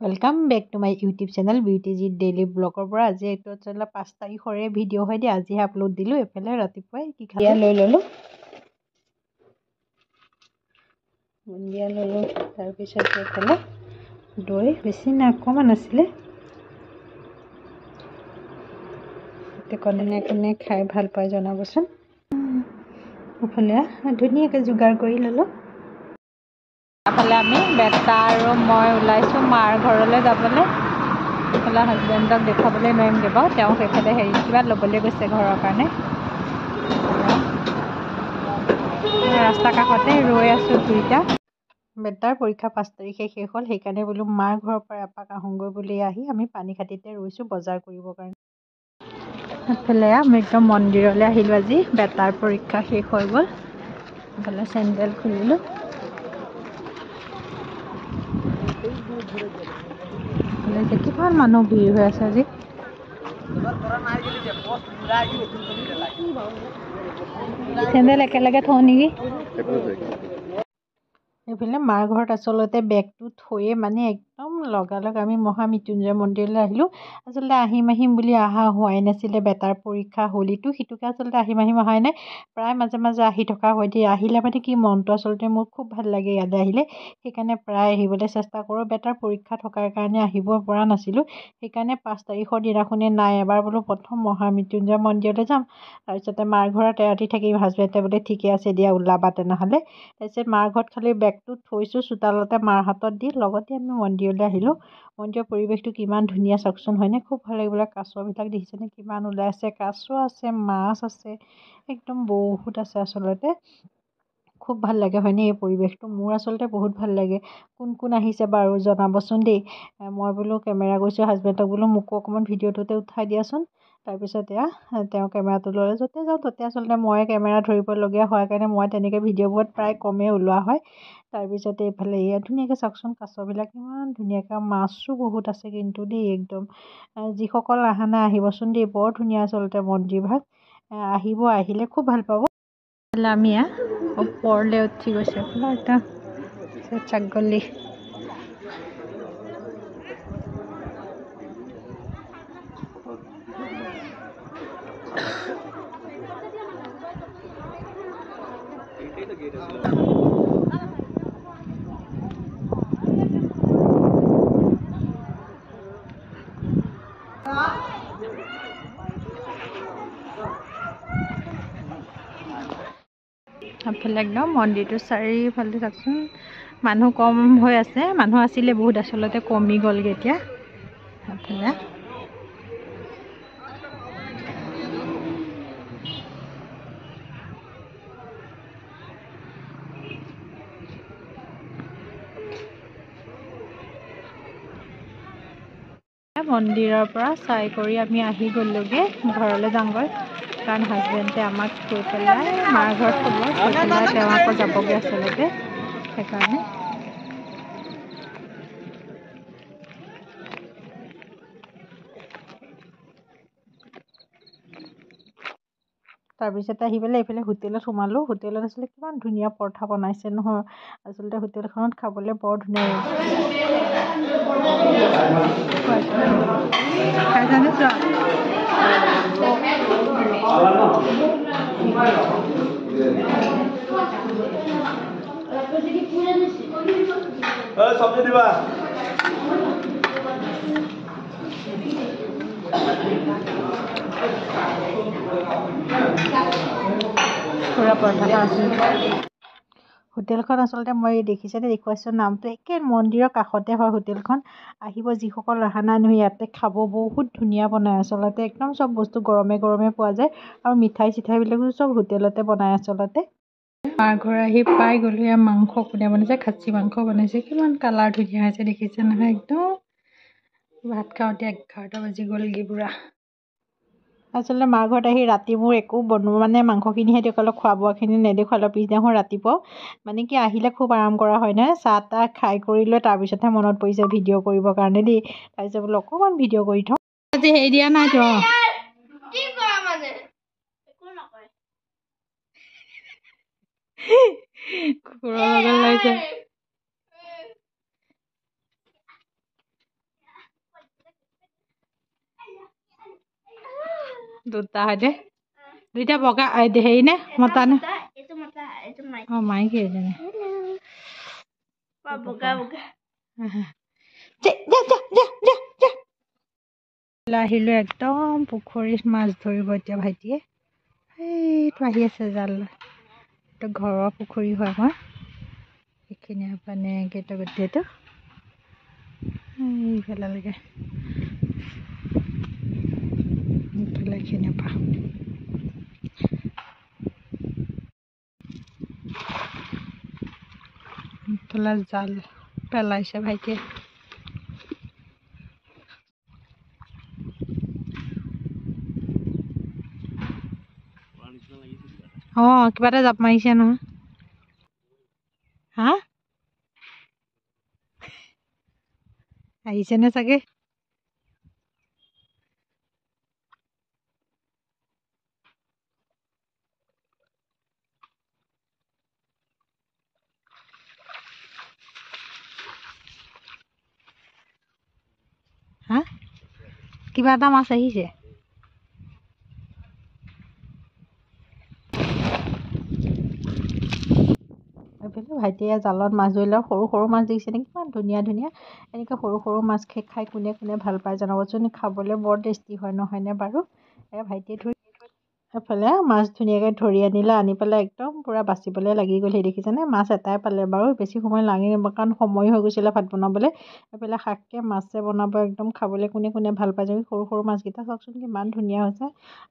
Welcome back to my YouTube channel ब्यूटीजी daily blogger पर आज एक 5 तारिखरे भिडिओ है दी आज अपलोड दिलो एफाले रातिपुवाई कि खाया লৈ ললো বুন্দিয়া ললো তাৰ পিছত এফালে দৈ বেছি না অকমান আছিলে তে কোনে কোনে খাই ভাল পায় জনাবচোন এফালে ধুনীয়াকৈ যোগাৰ কৰি ললো এফালে আমি বেটা আৰু মই ওলাইছো মাৰ ঘৰলৈ যাবলৈ এফালে হাজবেণ্ডক দেখাবলৈ নোৱাৰিম দেবা তেওঁ এফালে হেৰি কিবা ল'বলৈ গৈছে ঘৰৰ কাৰণে ৰাস্তা কাষতে ৰৈ আছো দুইটা বেটাৰ পৰীক্ষা 5 তাৰিখে শেষ হ'ল সেইকাৰণে বোলো মাৰ ঘৰৰ পৰা এপাক আহোঁগৈ বুলি আহি আমি পানীখাটিতে ৰৈছো বজাৰ কৰিবৰ কাৰণে এফালে আমি একদম মন্দিৰলৈ আহিলো আজি বেটাৰ পৰীক্ষা শেষ হৈ গ'ল এফালে চেণ্ডেল খুলিলো কিমান মানুহ ভিৰ হৈ আছে আজি চেণ্ডেল একেলগে থওঁ নেকি এইফালে মাৰ ঘৰত আচলতে বেগটো থৈয়ে মানে একদম লগালগ আমি মহামৃত্যুঞ্জয় মন্দিৰলৈ আহিলোঁ আচলতে আহিম বুলি অহা হোৱাই নাছিলে বেটাৰ পৰীক্ষা হলিটো সিটোকে আচলতে আহিম অহাই নাই প্ৰায় মাজে মাজে আহি থকা হয় দিয়ে আহিলে মানে কি মনটো আচলতে মোৰ খুব ভাল লাগে ইয়ালৈ আহিলে সেইকাৰণে প্ৰায় আহিবলৈ চেষ্টা কৰোঁ বেটাৰ পৰীক্ষা থকাৰ কাৰণে আহিব পৰা নাছিলোঁ সেইকাৰণে 5 তাৰিখৰ দিনাখনে নাই এবাৰ বোলো প্ৰথম মহামৃত্যুঞ্জয় মন্দিৰলৈ যাম তাৰপিছতে মাৰ ঘৰত এৰাতি থাকিম হাজবেণ্ডে বোলে ঠিকে আছে দিয়া ওলাবা তেনেহ'লে তাৰপিছত মাৰ ঘৰত খালি বেগটো থৈছোঁ চোতালতে মাৰ হাতত দি লগতে আমি মন্দিৰলৈ আহিলোঁ মন্দিৰৰ পৰিৱেশটো কিমান ধুনীয়া চাওকচোন হয়নে খুব ভাল লাগিবলৈ কাছবিলাক দেখিছেনে কিমান ওলাই আছে কাছ আছে মাছ আছে একদম বহুত আছে আচলতে খুব ভাল লাগে হয়নে এই পৰিৱেশটো মোৰ আচলতে বহুত ভাল লাগে কোন কোন আহিছে বাৰু জনাবচোন দেই মই বোলো কেমেৰা গৈছোঁ হাজবেণ্ডক বোলো মোকো অকণমান ভিডিঅ'টোতে উঠাই দিয়াচোন তাৰপিছত তেওঁ কেমেৰাটো ল'লে য'তে যাওঁ ততে আচলতে মই কেমেৰা ধৰিবলগীয়া হোৱাৰ কাৰণে মই তেনেকৈ ভিডিঅ'বোৰত প্ৰায় কমেই ওলোৱা হয় তাৰপিছতে এইফালে ধুনীয়াকৈ চাওকচোন কাছবিলাক ইমান ধুনীয়াকৈ মাছো বহুত আছে কিন্তু দেই একদম যিসকল অহা নাই আহিবচোন দেই বৰ ধুনীয়া আচলতে মন্দিৰভাগ আহিলে খুব ভাল পাব আমি ওপৰলৈ উঠি গৈছে একদম ছাগলী এফালে একদম মন্দিৰটো চাৰিওফালে চাওকচোন মানুহ কম হৈ আছে মানুহ আছিলে বহুত আচলতে কমি গ'লগৈ এতিয়া এফালে মন্দিৰৰ পৰা চাই কৰি আমি আহি গ'লোগৈ ঘৰলৈ যাওঁগৈ কাৰণ হাজবেণ্ডে আমাক থৈ পেলাই মাৰ ঘৰত থ'ব থৈ পেলাই তেওঁ আকৌ যাবগৈ আচলতে সেইকাৰণে তাৰপিছতে আহি পেলাই এইফালে হোটেলত সোমালোঁ হোটেলত আচলতে কিমান ধুনীয়া পৰঠা বনাইছে নহয় আচলতে হোটেলখনত খাবলৈ বৰ ধুনীয়া খাই জানিছোঁ সবজি দিবা পুৰা পৰঠা আছে হোটেলখন আচলতে মই দেখিছেনে দেখুৱাইছোঁ নামটো একে মন্দিৰৰ কাষতে হয় হোটেলখন আহিব যিসকল অহা নাই নহয় ইয়াতে খাব বহুত ধুনীয়া বনায় আচলতে একদম চব বস্তু গৰমে পোৱা যায় আৰু মিঠাই চিঠাইবিলাকো চব হোটেলতে বনায় আচলতে মাৰ ঘৰ আহি পাই গ'লোঁ এয়া মাংস কোনে বনাইছে খাচী মাংস বনাইছে কিমান কালাৰ ধুনীয়া হৈছে দেখিছে নহয় একদম ভাত খাওঁতে 11টা বাজি গ'লগৈ পুৰা আচলতে মাৰ ঘৰত আহি ৰাতি মোৰ একো বনোৱা মানে মাংসখিনিহে দেখুৱালোঁ খোৱা বোৱাখিনি নেদেখুৱালোঁ পিছদিনাখন ৰাতিপুৱা মানে কি আহিলে খুব আৰাম কৰা হয় নহয় চাহ তাহ খাই কৰি লৈ তাৰপিছতহে মনত পৰিছে ভিডিঅ' কৰিবৰ কাৰণে দেই তাৰপিছত বোলো অকণমান ভিডিঅ' কৰি থওঁ আজি হেৰি দিয়া নাই তো কুকুৰৰ লগত লাগিছে দুটা হয় দে দুইটা বগা হেৰি নে মতা নে অঁ মাইকী এজনী আহিলো একদম পুখুৰীত মাছ ধৰিব এতিয়া ভাইটিয়ে এইটো আহি আছে জাল এইটো ঘৰৰ পুখুৰী হয় আমাৰ এইখিনি মানে কেইটা গোটেইটো এইফালেলৈকে এইফালে এইখিনি পা এইফালে জাল পেলাইছে ভাইটিয়ে অঁ কিবা এটা জাপ মাৰিছে নহয় হা আহিছেনে চাগে হা কিবা এটা মাছ আহিছে ভাইটিয়ে জালত মাছ ধৰিলে সৰু সৰু মাছ দেখিছে নেকি ইমান ধুনীয়া ধুনীয়া এনেকৈ সৰু সৰু মাছ খাই কোনে কোনে ভাল পায় জনাবচোন খাবলৈ বৰ টেষ্টি হয় নহয়নে বাৰু ভাইটিয়ে ধৰি এফালে মাছ ধুনীয়াকৈ ধৰি আনিলে আনি পেলাই একদম পূৰা বাচিবলৈ লাগি গ'ল সেই দেখিছেনে মাছ এটাই পালে বাৰু বেছি সময় লাগি কাৰণ সময় হৈ গৈছিলে ভাত বনাবলৈ এইফালে শাককৈ মাছে বনাব একদম খাবলৈ কোনে কোনে ভাল পায় যদি সৰু সৰু মাছকেইটা চাওকচোন কিমান ধুনীয়া হৈছে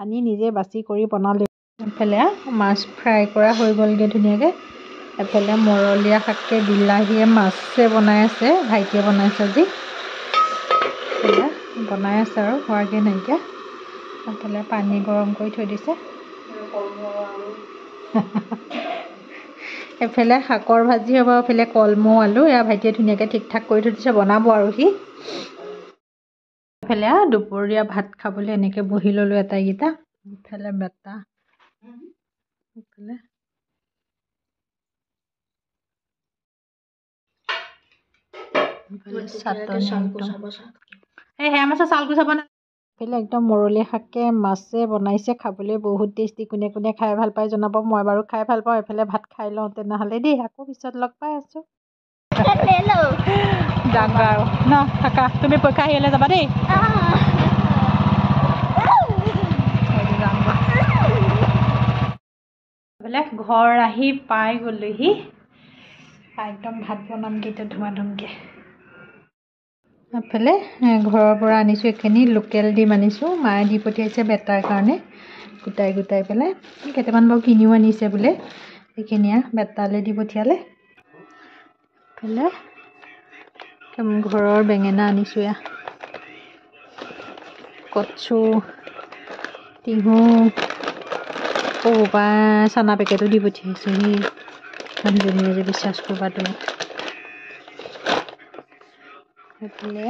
আনি নিজে বাছি কৰি বনালে এইফালে মাছ ফ্ৰাই কৰা হৈ গ'লগৈ ধুনীয়াকৈ এফালে মৰলীয়া শাকে বিলাহীয়ে মাছে বনাই আছে ভাইটিয়ে বনাইছে আজি বনাই আছে আৰু হোৱাগৈ নাইকিয়া এফালে পানী গৰম কৰি থৈ দিছে এফালে শাকৰ ভাজি হ'ব এফালে কলমৌ আলু এয়া ভাইটিয়ে ধুনীয়াকৈ ঠিক ঠাক কৰি থৈ দিছে বনাব আৰু সি এফালে দুপৰীয়া ভাত খাবলৈ এনেকৈ বহি ল'লোঁ এটাইকেইটা ইফালে বেটা ইফালে এই সেয়া মাছৰ ছালটো চাব না এইফালে একদম মৰলীয়া শাকে মাছে বনাইছে খাবলৈ বহুত টেষ্টি কোনে কোনে খাই ভাল পায় জনাব মই বাৰু খাই ভাল পাওঁ এইফালে ভাত খাই লওঁ তেনেহ'লে দেই আকৌ পিছত লগ পাই আছোঁ যাম আৰু ন থাকা তুমি পৰীক্ষা আহিলে যাবা দেই এইফালে ঘৰ আহি পাই গ'লোহি একদম ভাত বনামগৈ এতিয়া ধুমা ধুমকৈ এফালে ঘৰৰ পৰা আনিছোঁ এইখিনি লোকেল ডিম আনিছোঁ মায়ে দি পঠিয়াইছে বেটাৰ কাৰণে গোটাই গোটাই পেলাই কেইটামান বাৰু কিনিও আনিছে বোলে সেইখিনিয়ে বেটালৈ দি পঠিয়ালে এফালে ঘৰৰ বেঙেনা আনিছোঁ এয়া কচু টিহু বা চানা পেকেটো দি পঠিয়াইছোঁ সি মানুহজনীয়ে যে বিশ্বাস কৰিবা তুমি এইফালে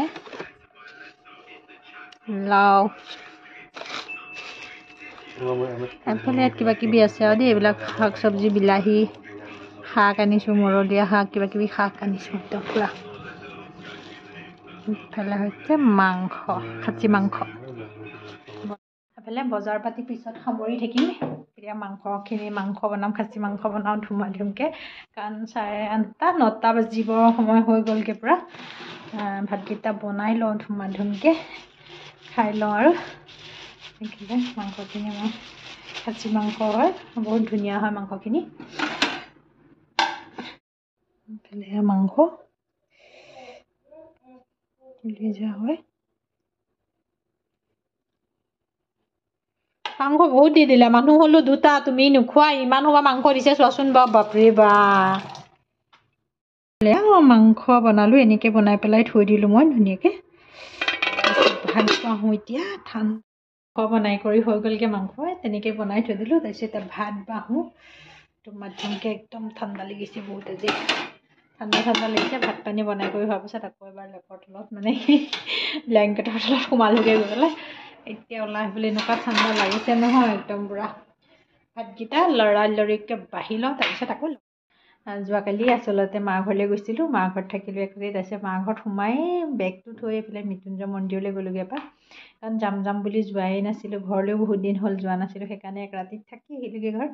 লাও এইফালে ইয়াত কিবা কিবি আছে আৰু দেই এইবিলাক শাক চব্জি বিলাহী শাক আনিছোঁ মৰলীয়া শাক কিবা কিবি শাক আনিছোঁ একদম পূৰা ইফালে হৈছে মাংস খাচী মাংস এফালে বজাৰ পাতি পিছত সামৰি থাকিম এতিয়া মাংস বনাম খাচী মাংস বনাওঁ ধুমা ধুমকৈ কাৰণ 8:30 9টা বাজিব সময় হৈ গ'লগৈ পূৰা ভাতকেইটা বনাই লওঁ ধুমা ধুমকৈ খাই লওঁ আৰু এইফালে মাংসখিনি মই খাচী মাংস হয় বহুত ধুনীয়া হয় মাংসখিনি এইফালে মাংস যোৱা হয় মাংস বহুত দি দিলে মানুহ হ'লো দুটা তুমি নোখোৱা ইমান সময় মাংস দিছে চোৱাচোন বাৰু বাপৰে বা মাংস বনালোঁ এনেকৈ বনাই পেলাই থৈ দিলোঁ মই ধুনীয়াকৈ ভাত বাঢ়োঁ এতিয়া মাংস বনাই কৰি হৈ গ'লগৈ মাংস তেনেকৈ বনাই থৈ দিলোঁ তাৰপিছত ভাত বাঢ়োঁ মাধ্যমকৈ একদম ঠাণ্ডা লাগিছে বহুত আজি ঠাণ্ডা লাগিছে ভাত পানী বনাই কৰি হোৱাৰ পিছত আকৌ এবাৰ লেপৰ তলত মানে ব্লেংকেটৰ তলত সোমালোগৈ গৈ পেলাই এতিয়া ওলাই আহিবলৈ এনেকুৱা ঠাণ্ডা লাগিছে নহয় একদম পূৰা ভাতকেইটা লৰালৰিকৈ বাঢ়ি লওঁ তাৰপিছত আকৌ যোৱাকালি আচলতে মাৰ ঘৰলৈ গৈছিলোঁ, মাৰ ঘৰত থাকিলোঁ একৰাতি। তাৰপিছত মাৰ ঘৰত সোমাই বেগটো থৈ এইফালে মৃত্যুঞ্জয় মন্দিৰলৈ গ'লোগৈ এপাক, কাৰণ যাম বুলি যোৱাই নাছিলোঁ, ঘৰলৈও বহুত দিন হ'ল যোৱা নাছিলোঁ, সেইকাৰণে এক ৰাতিত থাকি আহিলোঁগৈ ঘৰত।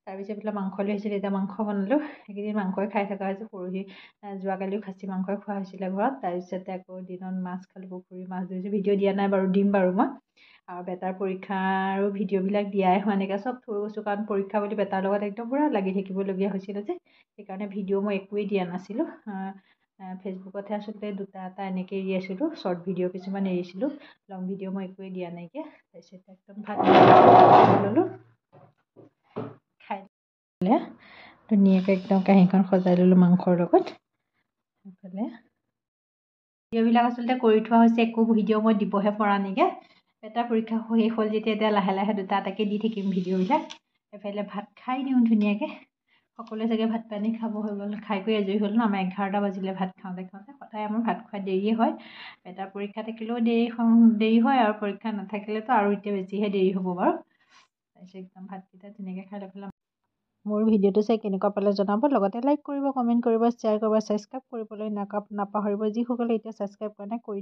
তাৰপিছত এইফালে মাংস লৈ আহিছিলোঁ, এতিয়া মাংস বনালোঁ। এইকেইদিন মাংসই খাই থকা হৈছে, পৰহি যোৱাকালিও খাচী মাংসই খোৱা হৈছিলে ঘৰত। তাৰপিছতে আকৌ দিনত মাছ খালোঁ, পুখুৰী মাছ ধৰিছোঁ, ভিডিঅ' দিয়া নাই বাৰু, দিম বাৰু মই। আৰু বেটাৰ পৰীক্ষাৰো ভিডিঅ'বিলাক দিয়াই হোৱা নাই, চব থৈ গৈছোঁ, কাৰণ পৰীক্ষা বুলি বেটাৰ লগত একদম পূৰা লাগি থাকিবলগীয়া হৈছিলে যে, সেইকাৰণে ভিডিঅ' মই একোৱেই দিয়া নাছিলোঁ। ফেচবুকতহে আচলতে দুটা এটা এনেকৈ এৰি আছিলোঁ, শ্বৰ্ট ভিডিঅ' কিছুমান এৰিছিলোঁ, লং ভিডিঅ' মই একোৱেই দিয়া নাইকিয়া। তাৰপিছত একদম ভাত ল'লোঁ, খাই ধুনীয়াকৈ একদম কাঁহীখন সজাই ল'লোঁ মাংসৰ লগত। সেইফালে ভিডিঅ'বিলাক আচলতে কৰি থোৱা হৈছে, একো ভিডিঅ' মই দিবহে পৰা নাইকিয়া। এটা পৰীক্ষা শেষ হ'ল যেতিয়া, এতিয়া লাহে লাহে দুটা এটাকৈ দি থাকিম ভিডিঅ'বিলাক। এফালে ভাত খাই দিওঁ ধুনীয়াকৈ, সকলোৱে চাগে ভাত পানী খাব হৈ গ'ল, খাই কৰি আজৰি হ'ল ন। আমাৰ 11টা বাজিলে ভাত খাওঁতে সদায় আমাৰ ভাত খোৱা দেৰিয়ে হয়। এটা পৰীক্ষা থাকিলেও দেৰি হয়, আৰু পৰীক্ষা নাথাকিলেতো আৰু এতিয়া বেছিহে দেৰি হ'ব বাৰু। তাৰপিছত একদম ভাতকেইটা ধুনীয়াকৈ খাই লৈ পেলাই মোৰ ভিডিঅ'টো চাই কেনেকুৱা পালে জনাব, লগতে লাইক কৰিব, কমেণ্ট কৰিব, শ্বেয়াৰ কৰিব, ছাবস্ক্ৰাইব কৰিবলৈ নাপাহৰিব। যিসকলে এতিয়া ছাবস্ক্ৰাইব কৰা নাই কৰি